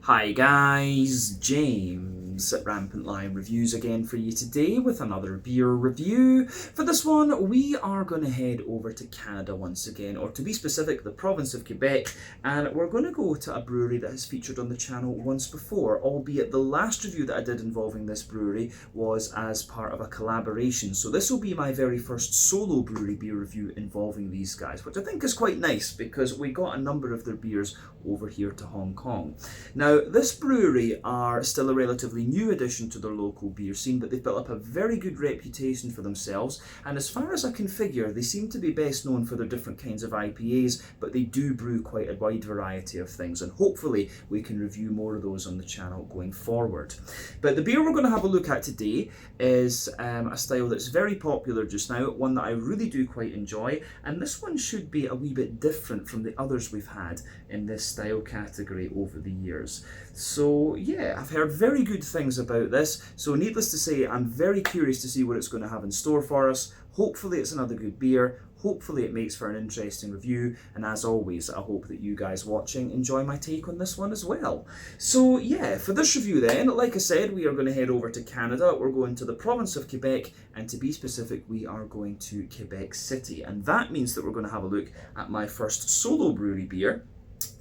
Hi guys, James at RampantLionReviews again for you today with another beer review. For this one, we are going to head over to Canada once again, or to be specific, the province of Quebec, and we're going to go to a brewery that has featured on the channel once before, albeit the last review that I did involving this brewery was as part of a collaboration. So this will be my very first solo brewery beer review involving these guys, which I think is quite nice because we got a number of their beers over here to Hong Kong. Now, this brewery are still a relatively new addition to their local beer scene, but they've built up a very good reputation for themselves, and as far as I can figure, they seem to be best known for their different kinds of IPAs, but they do brew quite a wide variety of things, and hopefully we can review more of those on the channel going forward. But the beer we're going to have a look at today is a style that's very popular just now, one that I really do quite enjoy, and this one should be a wee bit different from the others we've had in this style category over the years. So yeah, I've heard very good things about this, so needless to say, I'm very curious to see what it's going to have in store for us. Hopefully it's another good beer, hopefully it makes for an interesting review, and as always, I hope that you guys watching enjoy my take on this one as well. So yeah, for this review then, like I said, we are going to head over to Canada. We're going to the province of Quebec, and to be specific, we are going to Quebec City, and that means that we're going to have a look at my first solo brewery beer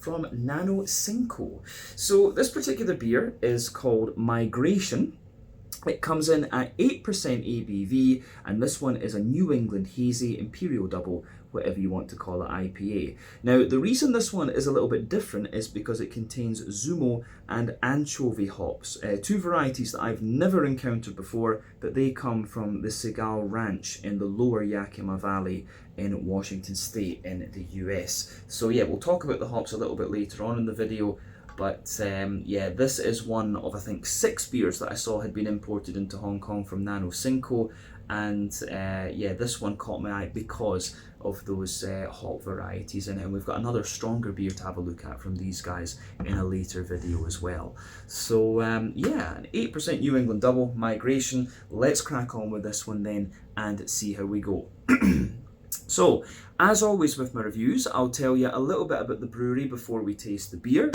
from Nano Cinco. So this particular beer is called Migration. It comes in at 8% ABV, and this one is a New England Hazy Imperial Double, whatever you want to call it, IPA. Now, the reason this one is a little bit different is because it contains Zumo and anchovy hops, two varieties that I've never encountered before, but they come from the Segal Ranch in the lower Yakima Valley in Washington State in the US. So yeah, we'll talk about the hops a little bit later on in the video. But yeah, this is one of, I think, 6 beers that I saw had been imported into Hong Kong from Nano Cinco, and yeah, this one caught my eye because of those hop varieties in it, and we've got another stronger beer to have a look at from these guys in a later video as well. So yeah, an 8% New England Double, Migration. Let's crack on with this one then and see how we go. So, as always with my reviews, I'll tell you a little bit about the brewery before we taste the beer.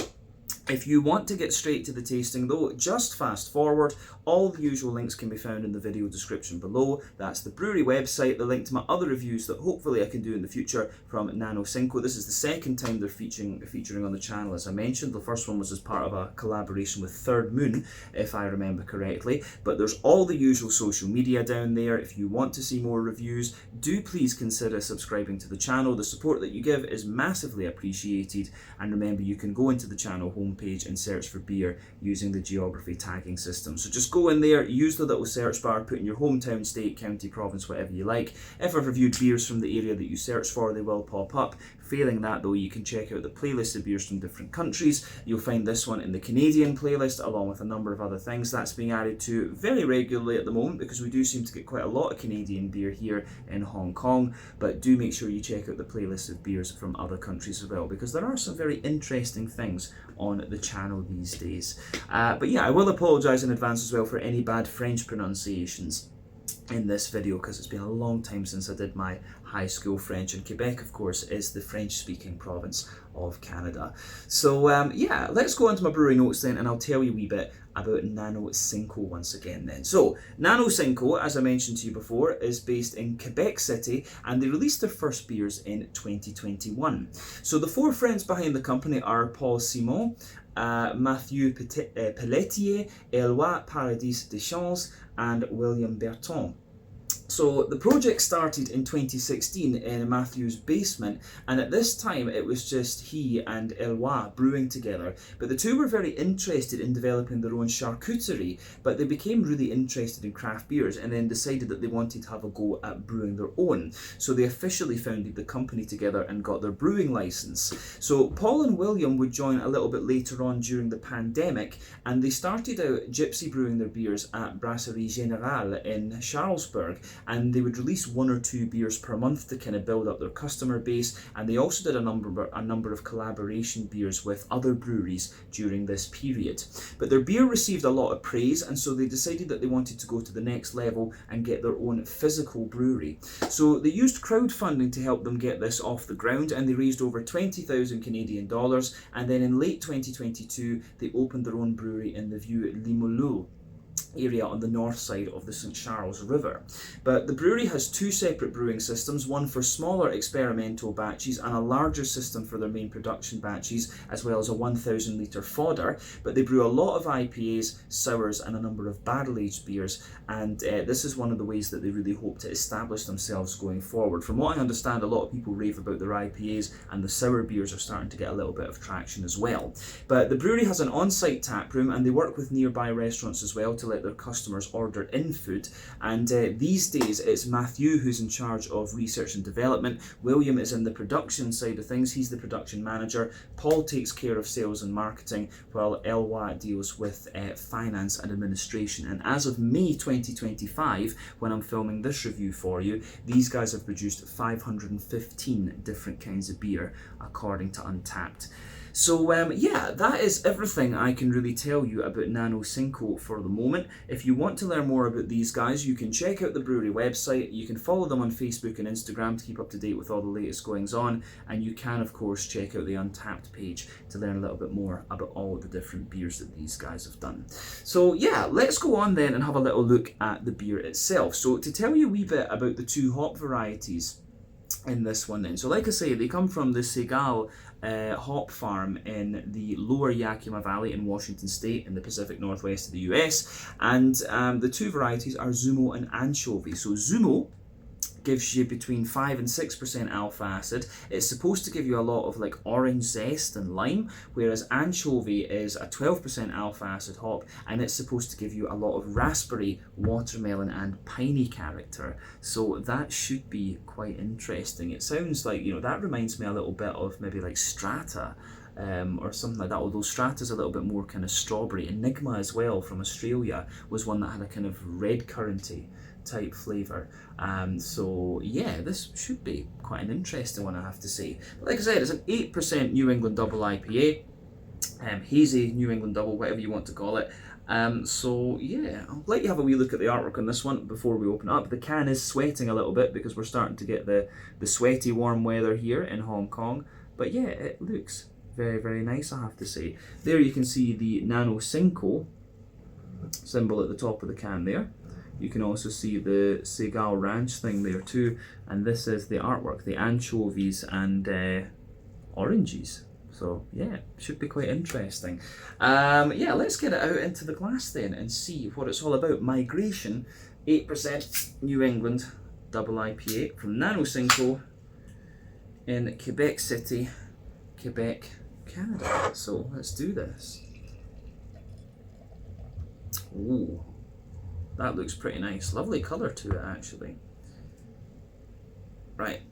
If you want to get straight to the tasting though, just fast forward. All the usual links can be found in the video description below. That's the brewery website, the link to my other reviews that hopefully I can do in the future from Nano Cinco. This is the second time they're featuring on the channel, as I mentioned. The first one was as part of a collaboration with Third Moon, if I remember correctly. But there's all the usual social media down there. If you want to see more reviews, do please consider subscribing to the channel. The support that you give is massively appreciated. And remember, you can go into the channel homepage and search for beer using the geography tagging system. So just go in there, use the little search bar, put in your hometown, state, county, province, whatever you like. If I've reviewed beers from the area that you search for, they will pop up. Failing that though, you can check out the playlist of beers from different countries. You'll find this one in the Canadian playlist, along with a number of other things. That's being added to very regularly at the moment because we do seem to get quite a lot of Canadian beer here in Hong Kong. But do make sure you check out the playlist of beers from other countries as well, because there are some very interesting things on the channel these days. But yeah, I will apologise in advance as well for any bad French pronunciations in this video, because it's been a long time since I did my high school French, and Quebec of course is the French speaking province of Canada. So yeah, let's go on to my brewery notes then, and I'll tell you a wee bit about Nano Cinco once again then. So Nano Cinco, as I mentioned to you before, is based in Quebec City, and they released their first beers in 2021. So the 4 friends behind the company are Paul Simon, Mathieu Pelletier, Eloi Paradis Deschamps, and William Berton. So the project started in 2016 in Matthew's basement, and at this time it was just he and Eloi brewing together. But the two were very interested in developing their own charcuterie, but they became really interested in craft beers and then decided that they wanted to have a go at brewing their own. So they officially founded the company together and got their brewing license. So Paul and William would join a little bit later on during the pandemic, and they started out gypsy brewing their beers at Brasserie in Charlesbourg. and they would release 1 or 2 beers per month to kind of build up their customer base. And they also did a number of collaboration beers with other breweries during this period. But their beer received a lot of praise, and so they decided that they wanted to go to the next level and get their own physical brewery. So they used crowdfunding to help them get this off the ground, and they raised over 20,000 Canadian dollars. And then in late 2022, they opened their own brewery in the Vieux-Limoilou area on the north side of the St. Charles River. But the brewery has 2 separate brewing systems, one for smaller experimental batches and a larger system for their main production batches, as well as a 1,000 litre fodder. But they brew a lot of IPAs, sours and a number of barrel-aged beers, and this is one of the ways that they really hope to establish themselves going forward. From what I understand, a lot of people rave about their IPAs, and the sour beers are starting to get a little bit of traction as well. But the brewery has an on-site tap room, and they work with nearby restaurants as well to let their customers order in food. And these days it's Matthew who's in charge of research and development. William is in the production side of things, he's the production manager. Paul takes care of sales and marketing, while Elwa deals with finance and administration. And as of May 2025, when I'm filming this review for you, these guys have produced 515 different kinds of beer according to Untappd. So yeah, that is everything I can really tell you about Nano Cinco for the moment. If you want to learn more about these guys, you can check out the brewery website. You can follow them on Facebook and Instagram to keep up to date with all the latest goings on. And you can, of course, check out the Untappd page to learn a little bit more about all the different beers that these guys have done. So yeah, let's go on then and have a little look at the beer itself. So to tell you a wee bit about the 2 hop varieties in this one then. So like I say, they come from the Segal hop farm in the lower Yakima Valley in Washington State in the Pacific Northwest of the US. And the 2 varieties are Zumo and Anchovy. So Zumo gives you between 5 and 6% alpha acid. It's supposed to give you a lot of like orange zest and lime, whereas Anchovy is a 12% alpha acid hop, and it's supposed to give you a lot of raspberry, watermelon and piney character. So that should be quite interesting. It sounds like, you know, that reminds me a little bit of maybe like Strata, or something like that, although Strata's a little bit more kind of strawberry. Enigma as well from Australia was one that had a kind of red curranty type flavour. So yeah, this should be quite an interesting one, I have to say. But like I said, it's an 8% New England Double IPA, hazy New England Double, whatever you want to call it. So yeah, I'll let you have a wee look at the artwork on this one before we open it up. The can is sweating a little bit because we're starting to get the sweaty warm weather here in Hong Kong. But yeah, it looks very, very nice, I have to say. There you can see the Nano Cinco symbol at the top of the can there. You can also see the Segal Ranch thing there too, and this is the artwork, the anchovies and oranges. So yeah, should be quite interesting. Yeah, let's get it out into the glass then and see what it's all about. Migration, 8% New England Double IPA from Nano Cinco in Quebec City, Quebec, Canada. So let's do this. Ooh. That looks pretty nice. Lovely colour to it, actually. Right,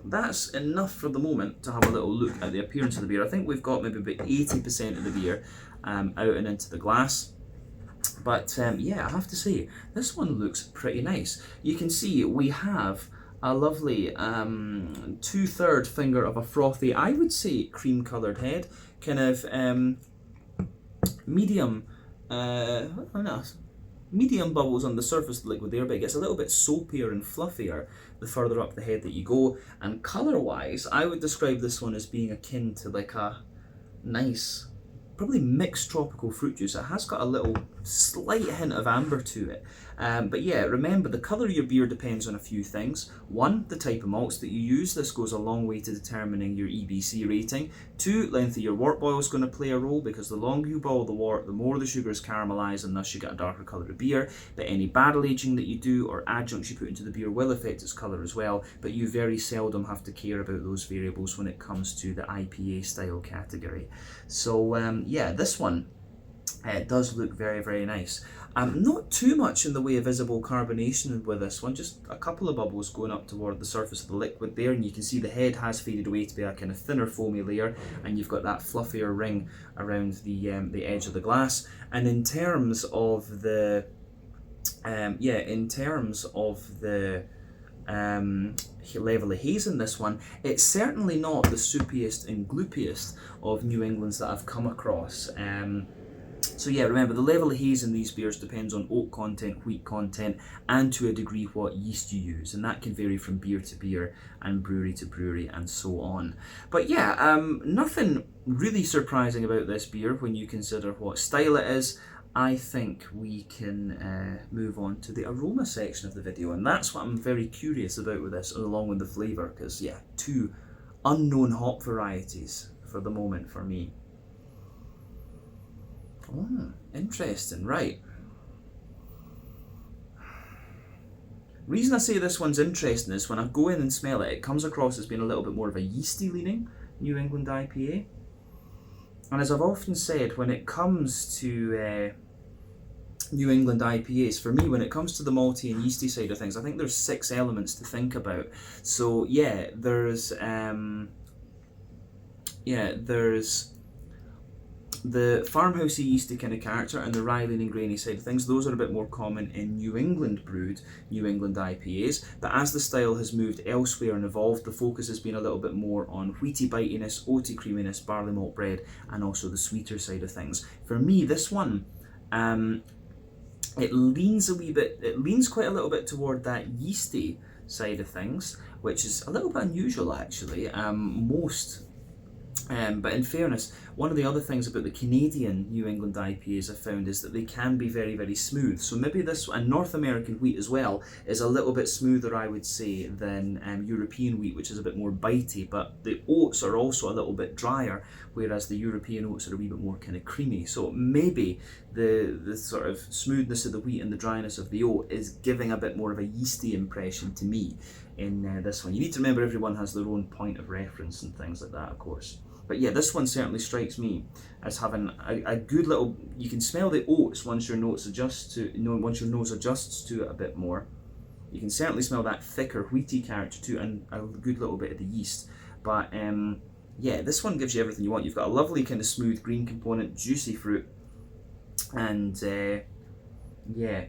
that's enough for the moment to have a little look at the appearance of the beer. I think we've got maybe about 80% of the beer out and into the glass. But yeah, I have to say, this one looks pretty nice. You can see we have a lovely 2/3 finger of a frothy, I would say cream coloured head. Kind of medium, I don't know, medium bubbles on the surface of the liquid there, but it gets a little bit soapier and fluffier the further up the head that you go. And colour wise, I would describe this one as being akin to like a nice, probably mixed tropical fruit juice. It has got a little slight hint of amber to it. But yeah, remember the colour of your beer depends on a few things. 1, the type of malts that you use. This goes a long way to determining your EBC rating. 2, length of your wort boil is going to play a role, because the longer you boil the wort, the more the sugar is caramelised, and thus you get a darker colour of beer. But any barrel aging that you do or adjuncts you put into the beer will affect its colour as well, but you very seldom have to care about those variables when it comes to the IPA style category. So yeah, this one does look very, very nice. Not too much in the way of visible carbonation with this one, just a couple of bubbles going up toward the surface of the liquid there, and you can see the head has faded away to be a kind of thinner foamy layer, and you've got that fluffier ring around the edge of the glass. And in terms of the yeah, in terms of the level of haze in this one, it's certainly not the soupiest and gloopiest of New Englands that I've come across. So yeah, remember, the level of haze in these beers depends on oat content, wheat content, and to a degree what yeast you use, and that can vary from beer to beer and brewery to brewery and so on. But yeah, nothing really surprising about this beer when you consider what style it is. I think we can move on to the aroma section of the video, and that's what I'm very curious about with this, along with the flavour, because yeah, two unknown hop varieties for the moment for me. Oh, interesting, right. Reason I say this one's interesting is when I go in and smell it, it comes across as being a little bit more of a yeasty leaning New England IPA. And as I've often said, when it comes to New England IPAs, for me, when it comes to the malty and yeasty side of things, I think there's 6 elements to think about. So yeah, there's the farmhousey yeasty kind of character and the rye leaning grainy side of things. Those are a bit more common in New England brewed New England IPAs, but as the style has moved elsewhere and evolved, the focus has been a little bit more on wheaty bitiness, oaty creaminess, barley malt bread, and also the sweeter side of things. For me, this one, it leans quite a little bit toward that yeasty side of things, which is a little bit unusual actually. But in fairness, one of the other things about the Canadian New England IPAs I've found is that they can be very, very smooth. So maybe this, and North American wheat as well, is a little bit smoother, I would say, than European wheat, which is a bit more bitey. But the oats are also a little bit drier, whereas the European oats are a wee bit more kind of creamy. So maybe the sort of smoothness of the wheat and the dryness of the oat is giving a bit more of a yeasty impression to me in this one. You need to remember everyone has their own point of reference and things like that, of course. But yeah, this one certainly strikes me as having a good little. You can smell the oats once your nose adjusts to it a bit more. You can certainly smell that thicker wheaty character too, and a good little bit of the yeast. But yeah, this one gives you everything you want. You've got a lovely kind of smooth green component, juicy fruit, and yeah,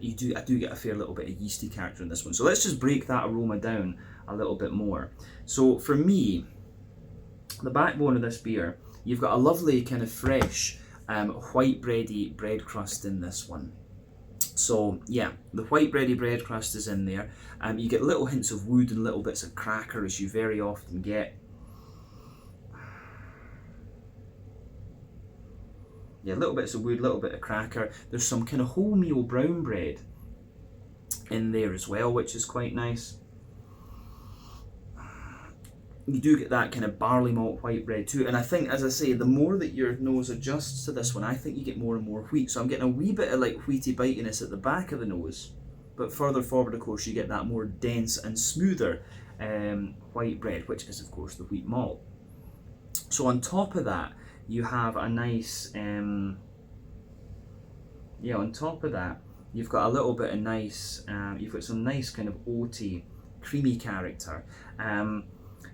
I do get a fair little bit of yeasty character in this one. So let's just break that aroma down a little bit more. So for me, the backbone of this beer, you've got a lovely kind of fresh white bready bread crust in this one. So yeah, the white bready bread crust is in there. You get little hints of wood and little bits of cracker, as you very often get. Yeah, little bits of wood, little bit of cracker. There's some kind of wholemeal brown bread in there as well, which is quite nice. You do get that kind of barley malt white bread too, and I think, as I say, the more that your nose adjusts to this one, I think you get more and more wheat. So I'm getting a wee bit of like wheaty bitiness at the back of the nose, but further forward, of course, you get that more dense and smoother white bread, which is of course the wheat malt. So on top of that, you have a nice on top of that, you've got a little bit of nice, you've got some nice kind of oaty, creamy character.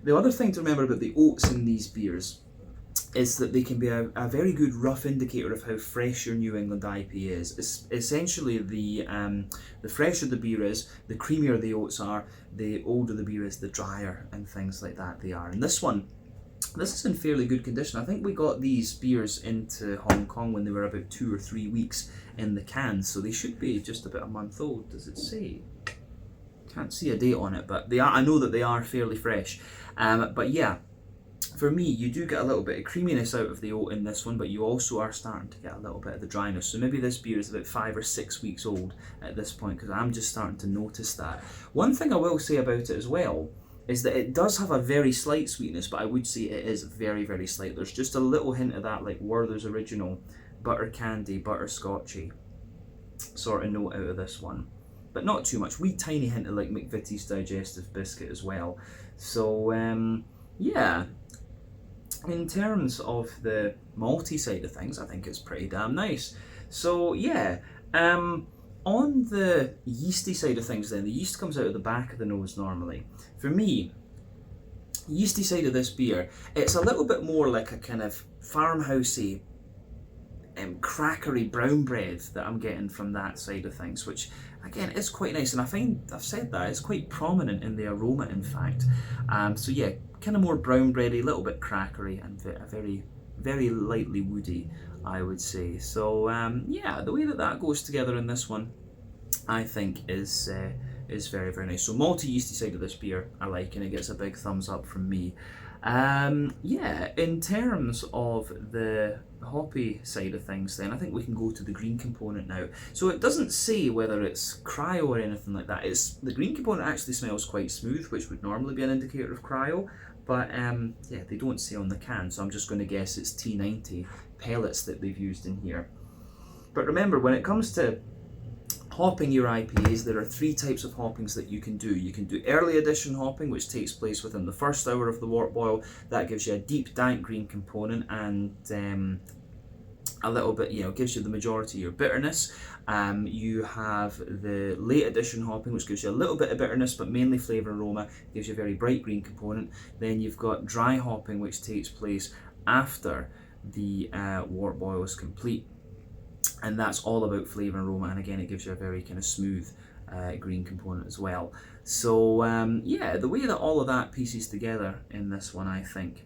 The other thing to remember about the oats in these beers is that they can be a very good rough indicator of how fresh your New England IPA is. It's essentially, the fresher the beer is, the creamier the oats are, the older the beer is, the drier and things like that they are. And this is in fairly good condition. I think we got these beers into Hong Kong when they were about 2 or 3 weeks in the can, so they should be just about a month old. Does it say? Can't see a date on it, but they are. I know that they are fairly fresh. But yeah, for me, you do get a little bit of creaminess out of the oat in this one, but you also are starting to get a little bit of the dryness. So maybe this beer is about 5 or 6 weeks old at this point, because I'm just starting to notice that. One thing I will say about it as well is that it does have a very slight sweetness, but I would say it is very, very slight. There's just a little hint of that, like Werther's Original butter candy, butterscotchy sort of note out of this one, but not too much. Wee tiny hint of like McVitie's digestive biscuit as well. So yeah, in terms of the malty side of things, I think it's pretty damn nice. So yeah, on the yeasty side of things then, the yeast comes out of the back of the nose normally. For me, yeasty side of this beer, it's a little bit more like a kind of farmhousey crackery brown bread that I'm getting from that side of things, which again is quite nice, and I find, I've said that, it's quite prominent in the aroma in fact. So yeah, kind of more brown bready, a little bit crackery, and a very, very lightly woody, I would say. So yeah, the way that that goes together in this one, I think is very, very nice. So malty yeasty side of this beer I like, and it gets a big thumbs up from me. Yeah, in terms of the hoppy side of things then, I think we can go to the green component now. So it doesn't say whether it's cryo or anything like that. The green component actually smells quite smooth, which would normally be an indicator of cryo, but yeah, they don't say on the can, so I'm just going to guess it's T90 pellets that they've used in here. But remember, when it comes to hopping your IPAs, there are three types of hoppings that you can do. You can do early addition hopping, which takes place within the first hour of the wort boil. That gives you a deep, dank green component, and a little bit, gives you the majority of your bitterness. You have the late addition hopping, which gives you a little bit of bitterness, but mainly flavour and aroma, gives you a very bright green component. Then you've got dry hopping, which takes place after the wort boil is complete. And that's all about flavour and aroma, and again it gives you a very kind of smooth green component as well. So yeah, the way that all of that pieces together in this one, I think,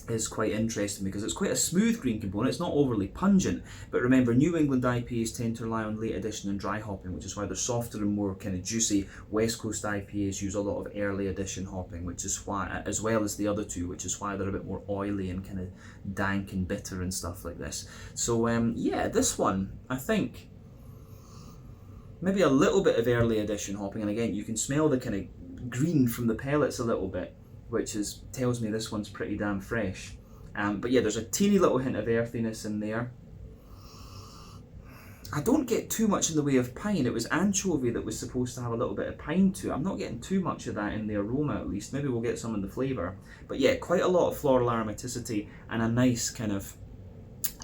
is quite interesting, because it's quite a smooth green component. It's not overly pungent, but remember, New England IPAs tend to rely on late addition and dry hopping, which is why they're softer and more kind of juicy. West Coast IPAs use a lot of early addition hopping, which is why, as well as the other two, which is why they're a bit more oily and kind of dank and bitter and stuff like this. So yeah, this one, I think, maybe a little bit of early addition hopping, and again, you can smell the kind of green from the pellets a little bit, which tells me this one's pretty damn fresh. But yeah, there's a teeny little hint of earthiness in there. I don't get too much in the way of pine. It was anchovy that was supposed to have a little bit of pine to it. I'm not getting too much of that in the aroma, at least. Maybe we'll get some in the flavour. But yeah, quite a lot of floral aromaticity and a nice kind of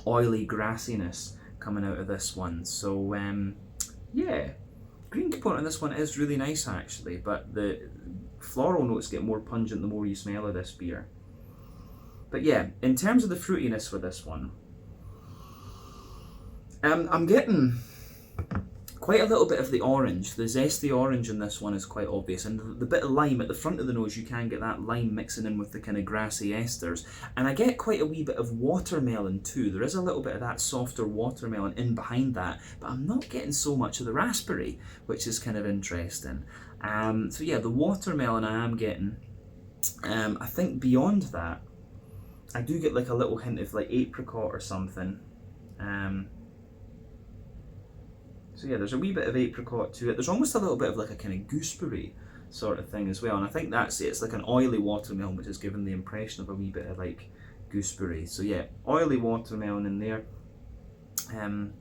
oily grassiness coming out of this one. So yeah, green component in this one is really nice actually, but the floral notes get more pungent the more you smell of this beer. But yeah, in terms of the fruitiness for this one, I'm getting quite a little bit of the orange. The zesty orange in this one is quite obvious, and the bit of lime at the front of the nose, you can get that lime mixing in with the kind of grassy esters. And I get quite a wee bit of watermelon too. There is a little bit of that softer watermelon in behind that, but I'm not getting so much of the raspberry, which is kind of interesting. So yeah, the watermelon I am getting. I think beyond that, I do get like a little hint of like apricot or something. So yeah, there's a wee bit of apricot to it. There's almost a little bit of like a kind of gooseberry sort of thing as well, and I think that's it. It's like an oily watermelon, which is given the impression of a wee bit of like gooseberry. So yeah, oily watermelon in there. Kind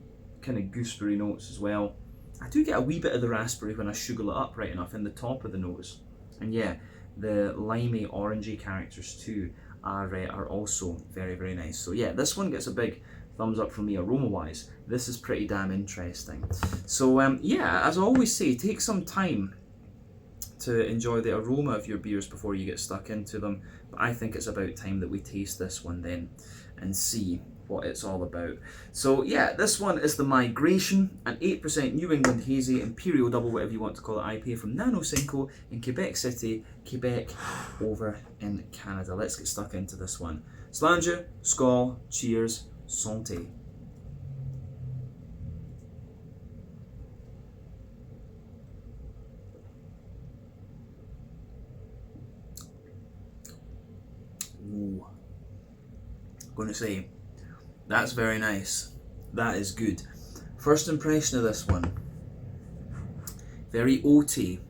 of gooseberry notes as well. I do get a wee bit of the raspberry when I sugar it up right enough in the top of the nose. And yeah, the limey orangey characters too are also very, very nice. So yeah, this one gets a big thumbs up from me aroma wise. This is pretty damn interesting. So yeah, as I always say, take some time to enjoy the aroma of your beers before you get stuck into them. But I think it's about time that we taste this one then and see what it's all about. So yeah, this one is the Migration, an 8% New England Hazy Imperial Double, whatever you want to call it, IPA from Nano Cinco in Quebec City, Quebec, over in Canada. Let's get stuck into this one. Slange, skål, cheers, santé. Ooh. I'm going to say, that's very nice. That is good. First impression of this one, very oaty,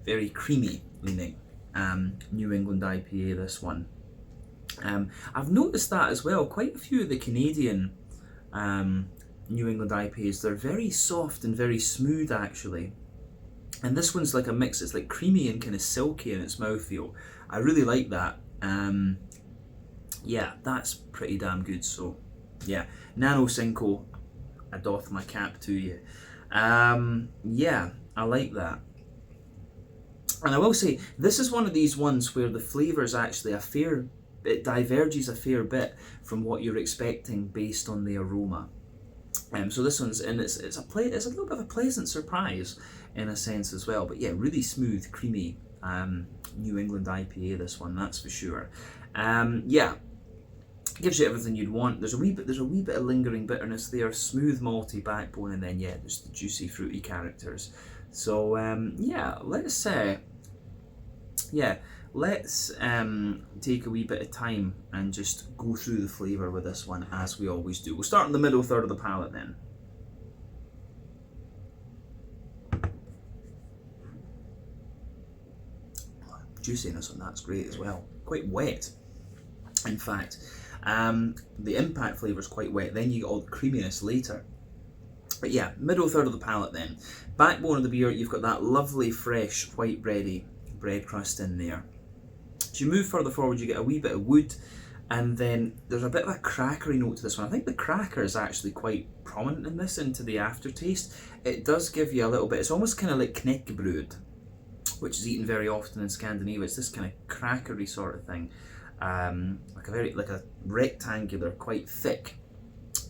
very creamy leaning. New England IPA, this one. I've noticed that as well. Quite a few of the Canadian New England IPAs, they're very soft and very smooth actually. And this one's like a mix. It's like creamy and kind of silky in its mouthfeel. I really like that. Yeah, that's pretty damn good. So yeah, Nano Cinco, I doff my cap to you. Yeah, I like that. And I will say, this is one of these ones where the flavour is actually a fair it diverges a fair bit from what you're expecting based on the aroma. So this one's, and it's a little bit of a pleasant surprise in a sense as well. But yeah, really smooth, creamy New England IPA. This one, that's for sure. Yeah, gives you everything you'd want. There's a wee bit of lingering bitterness there, smooth malty backbone, and then yeah, there's the juicy fruity characters. So yeah, let's take a wee bit of time and just go through the flavour with this one as we always do. We'll start in the middle third of the palate then. Juiciness on that's great as well. Quite wet, in fact. The impact flavour is quite wet, then you get all the creaminess later. But yeah, middle third of the palate then. Backbone of the beer, you've got that lovely fresh white bready bread crust in there. As you move further forward, you get a wee bit of wood, and then there's a bit of a crackery note to this one. I think the cracker is actually quite prominent in this into the aftertaste. It does give you a little bit, it's almost kind of like knäckebröd, which is eaten very often in Scandinavia. It's this kind of crackery sort of thing, like a rectangular, quite thick,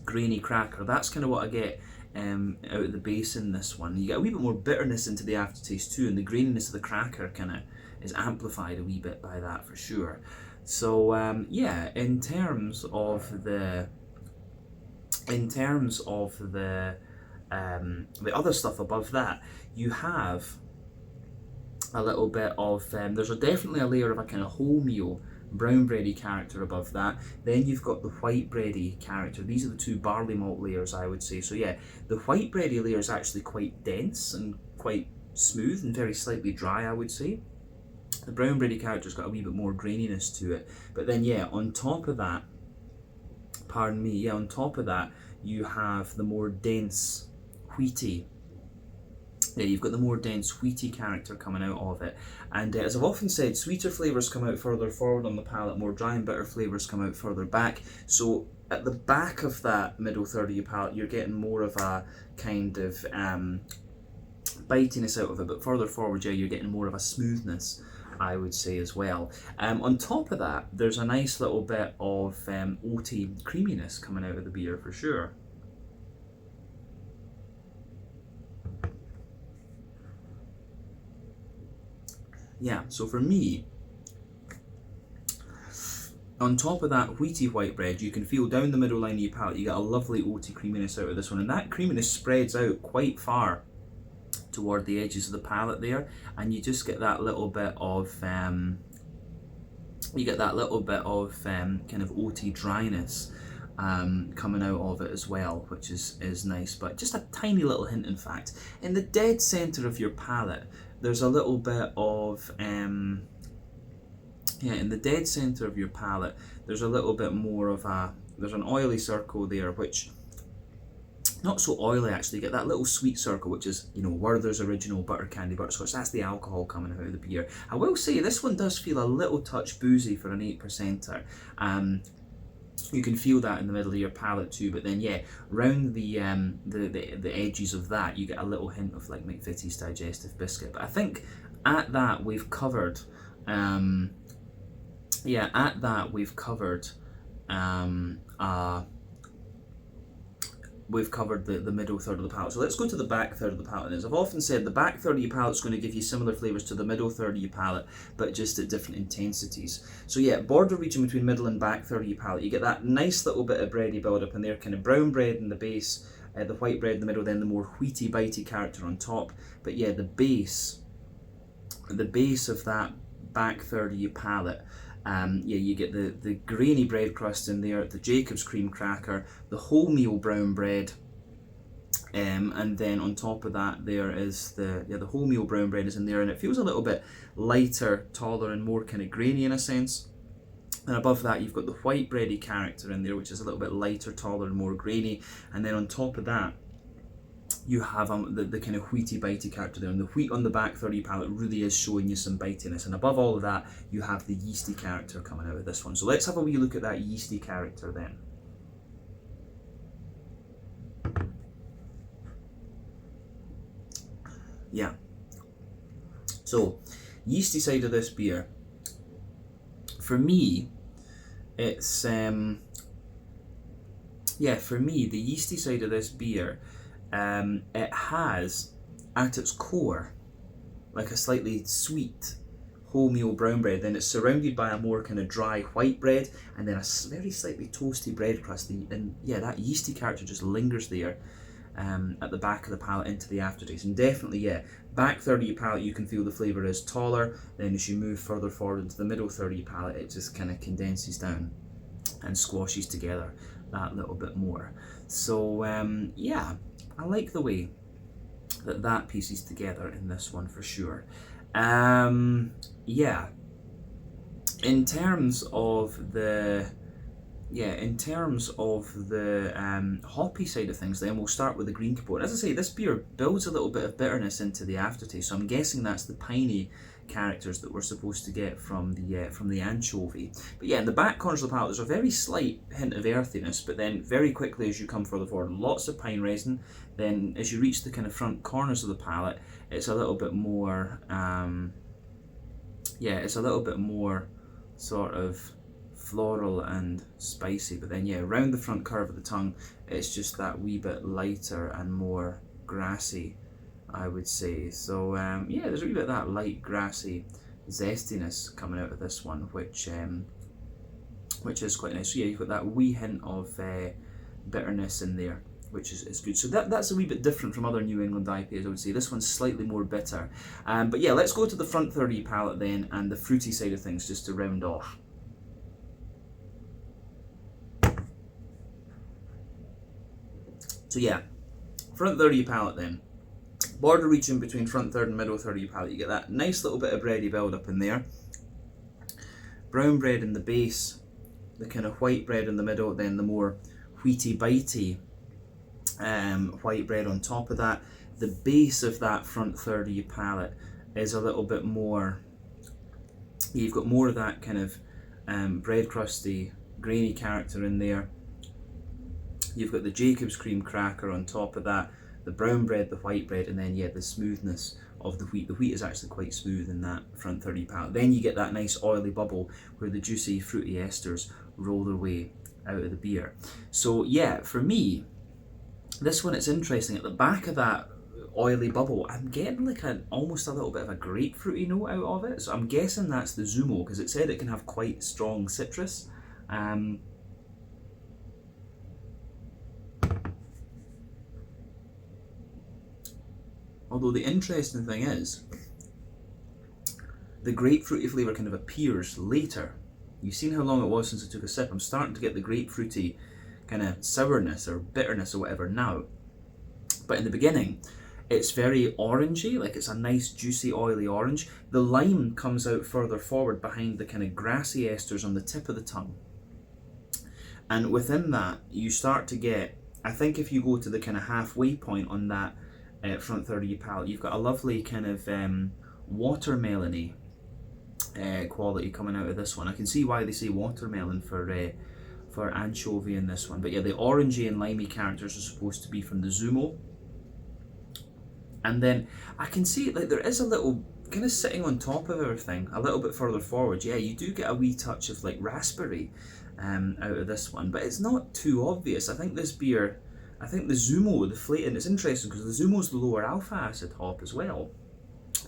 grainy cracker. That's kind of what I get out of the base in this one. You get a wee bit more bitterness into the aftertaste too, and the graininess of the cracker kind of is amplified a wee bit by that for sure. So yeah, in terms of the other stuff above that, you have a little bit of there's definitely a layer of a kind of wholemeal brown bready character above that. Then you've got the white bready character. These are the two barley malt layers, I would say. So yeah, the white bready layer is actually quite dense and quite smooth and very slightly dry, I would say. The brown bready character's got a wee bit more graininess to it. But then yeah, on top of that, you have the more dense wheaty. Yeah, you've got the more dense wheaty character coming out of it. And as I've often said, sweeter flavours come out further forward on the palate, more dry and bitter flavours come out further back. So at the back of that middle third of your palate, you're getting more of a kind of bitiness out of it, but further forward, yeah, you're getting more of a smoothness, I would say, as well. On top of that, there's a nice little bit of oaty creaminess coming out of the beer for sure. Yeah, so for me, on top of that wheaty white bread, you can feel down the middle line of your palate, you get a lovely oaty creaminess out of this one, and that creaminess spreads out quite far toward the edges of the palate there, and you just get that little bit of kind of oaty dryness coming out of it as well, which is nice. But just a tiny little hint, in fact, in the dead center of your palate, there's a little bit of in the dead center of your palate, there's a little bit more of there's an oily circle there, which not so oily actually. You get that little sweet circle, which is, you know, Werther's original butter candy butterscotch. That's the alcohol coming out of the beer. I will say this one does feel a little touch boozy for an 8%er. You can feel that in the middle of your palate too, but then yeah, round the edges of that, you get a little hint of like McVitie's digestive biscuit. But I think at that we've covered, the middle third of the palate. So let's go to the back third of the palate. As I've often said, the back third of your palate is going to give you similar flavours to the middle third of your palate, but just at different intensities. So yeah, border region between middle and back third of your palate, you get that nice little bit of bready build up in there, kind of brown bread in the base, the white bread in the middle, then the more wheaty bitey character on top. But yeah, the base of that back third of your palate, you get the grainy bread crust in there, the Jacob's cream cracker, the wholemeal brown bread, and then on top of that there is the wholemeal brown bread is in there, and it feels a little bit lighter, taller, and more kind of grainy in a sense. And above that you've got the white bready character in there, which is a little bit lighter, taller, and more grainy. And then on top of that you have the kind of wheaty bitey character there, and the wheat on the back third of your palate really is showing you some bitiness. And above all of that you have the yeasty character coming out of this one. So let's have a wee look at that yeasty character then. Yeah, so yeasty side of this beer, for me, it's yeah, for me, the yeasty side of this beer, it has at its core like a slightly sweet wholemeal brown bread. Then it's surrounded by a more kind of dry white bread, and then a very slightly toasty bread crust. And yeah, that yeasty character just lingers there at the back of the palate into the aftertaste. And definitely, yeah, back third of your palate you can feel the flavour is taller. Then as you move further forward into the middle third of your palate, it just kind of condenses down and squashes together that little bit more. So yeah, I like the way that pieces together in this one for sure. Yeah, in terms of the hoppy side of things, then we'll start with the green component. As I say, this beer builds a little bit of bitterness into the aftertaste, so I'm guessing that's the piney characters that we're supposed to get from the anchovy. But yeah, in the back corners of the palate, there's a very slight hint of earthiness, but then very quickly as you come further forward, lots of pine resin. Then as you reach the kind of front corners of the palate, it's a little bit more, it's a little bit more sort of floral and spicy. But then yeah, around the front curve of the tongue, it's just that wee bit lighter and more grassy, I would say. So yeah, there's a wee bit of that light grassy zestiness coming out of this one, which is quite nice. So yeah, you've got that wee hint of bitterness in there, which is good. So that's a wee bit different from other New England IPAs, I would say. This one's slightly more bitter. But yeah, let's go to the front third of your palate then, and the fruity side of things, just to round off. So yeah, front third of your palate then. Border region between front third and middle third of your palate, you get that nice little bit of bready build up in there. Brown bread in the base, the kind of white bread in the middle, then the more wheaty bitey white bread on top of that. The base of that front third of your palate is a little bit more, you've got more of that kind of bread crusty, grainy character in there. You've got the Jacob's cream cracker on top of that, the brown bread, the white bread, and then yeah, the smoothness of the wheat. The wheat is actually quite smooth in that front third of your palate. Then you get that nice oily bubble where the juicy fruity esters roll their way out of the beer. So yeah, for me, this one, it's interesting. At the back of that oily bubble, I'm getting like almost a little bit of a grapefruity note out of it. So I'm guessing that's the Zumo, because it said it can have quite strong citrus. Although the interesting thing is, the grapefruity flavour kind of appears later. You've seen how long it was since I took a sip. I'm starting to get the grapefruity kind of sourness or bitterness or whatever now. But in the beginning, it's very orangey, like it's a nice juicy oily orange. The lime comes out further forward behind the kind of grassy esters on the tip of the tongue. And within that, you start to get, I think if you go to the kind of halfway point on that front third of your palate, you've got a lovely kind of watermelony quality coming out of this one. I can see why they say watermelon for anchovy in this one. But yeah, the orangey and limey characters are supposed to be from the Zumo. And then I can see like there is a little kind of sitting on top of everything a little bit further forward. Yeah, you do get a wee touch of like raspberry out of this one, but it's not too obvious. I think this beer, I think the Zumo, the flake, and it's interesting because the Zumo's the lower alpha acid hop as well.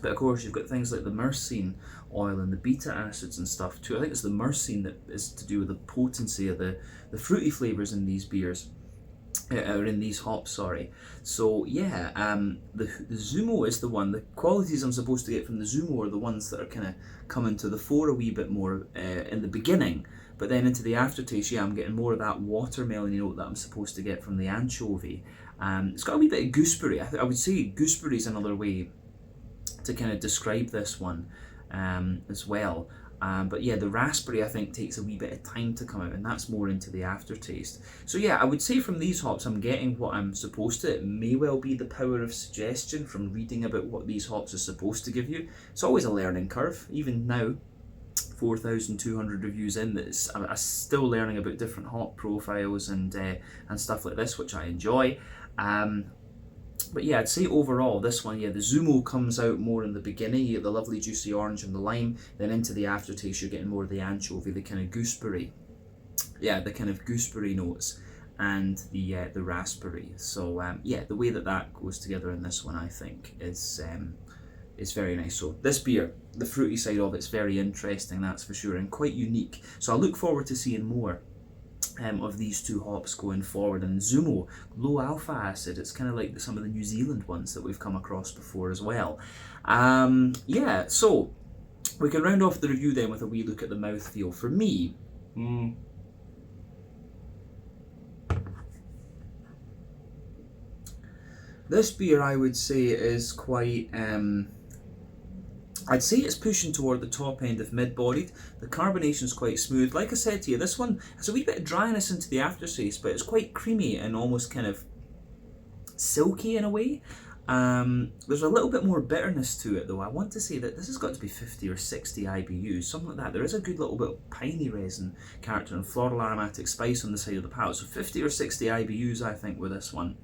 But of course you've got things like the myrcene oil and the beta acids and stuff too. I think it's the myrcene that is to do with the potency of the fruity flavours in these beers, or in these hops, sorry. So yeah, the Zumo is the one, the qualities I'm supposed to get from the Zumo are the ones that are kind of coming to the fore a wee bit more in the beginning. But then into the aftertaste, yeah, I'm getting more of that watermelon note that I'm supposed to get from the anchovy. It's got a wee bit of gooseberry. I would say gooseberry is another way to kind of describe this one as well. But yeah, the raspberry I think takes a wee bit of time to come out, and that's more into the aftertaste. So yeah, I would say from these hops I'm getting what I'm supposed to. It may well be the power of suggestion from reading about what these hops are supposed to give you. It's always a learning curve, even now. 4,200 reviews in, I'm still learning about different hop profiles and stuff like this, which I enjoy. But yeah, I'd say overall this one, yeah, the Zumo comes out more in the beginning. You get the lovely juicy orange and the lime, then into the aftertaste you're getting more of the anchovy, the kind of gooseberry yeah, the kind of gooseberry notes and the raspberry. So yeah, the way that that goes together in this one, I think, is very nice. So this beer, the fruity side of it's very interesting, that's for sure, and quite unique. So I look forward to seeing more of these two hops going forward. And Zumo, low alpha acid, it's kind of like some of the New Zealand ones that we've come across before as well. Yeah, so we can round off the review then with a wee look at the mouthfeel. For me, this beer, I would say, is quite, I'd say it's pushing toward the top end of mid-bodied. The carbonation's quite smooth. Like I said to you, this one has a wee bit of dryness into the aftertaste, but it's quite creamy and almost kind of silky in a way. There's a little bit more bitterness to it though. I want to say that this has got to be 50 or 60 IBUs, something like that. There is a good little bit of piney resin character and floral aromatic spice on the side of the palate. So 50 or 60 IBUs, I think, with this one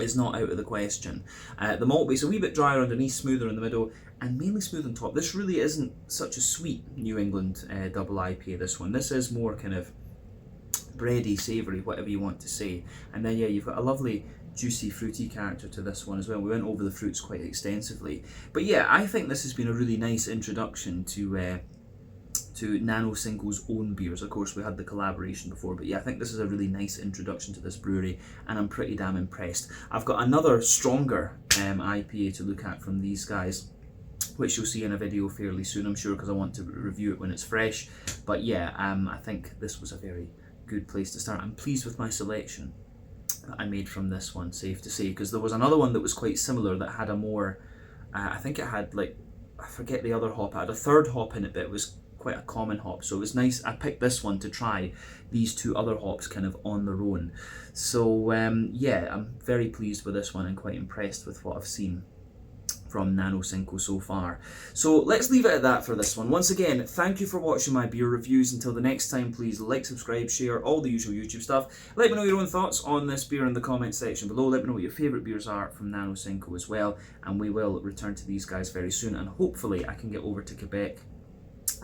is not out of the question. The malt base a wee bit drier underneath, smoother in the middle, and mainly smooth on top. This really isn't such a sweet New England double IPA, this one. This is more kind of bready, savoury, whatever you want to say. And then yeah, you've got a lovely juicy fruity character to this one as well. We went over the fruits quite extensively. But yeah, I think this has been a really nice introduction to Nano Cinco's own beers. Of course, we had the collaboration before, but yeah, I think this is a really nice introduction to this brewery, and I'm pretty damn impressed. I've got another stronger IPA to look at from these guys, which you'll see in a video fairly soon, I'm sure, because I want to review it when it's fresh. But yeah, I think this was a very good place to start. I'm pleased with my selection that I made from this one, safe to say, because there was another one that was quite similar that had a more, I think it had, like, I forget the other hop, it had a third hop in it, but it was quite a common hop, so it was nice. I picked this one to try these two other hops kind of on their own. So yeah, I'm very pleased with this one and quite impressed with what I've seen from Nano Cinco so far. So let's leave it at that for this one. Once again, thank you for watching my beer reviews. Until the next time, please like, subscribe, share, all the usual YouTube stuff. Let me know your own thoughts on this beer in the comment section below. Let me know what your favourite beers are from Nano Cinco as well, and we will return to these guys very soon, and hopefully I can get over to Quebec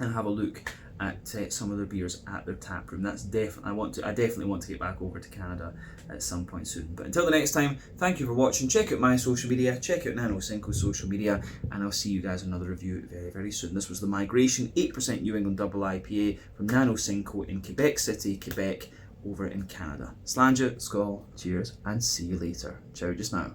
and have a look at some of their beers at their tap room. That's definitely, I definitely want to get back over to Canada at some point soon. But until the next time, thank you for watching. Check out my social media, check out Nano Cinco's social media, and I'll see you guys in another review very, very soon. This was the Migration 8% New England Double IPA from Nano Cinco in Quebec City, Quebec, over in Canada. Slàinte, skål, cheers, and see you later. Ciao just now.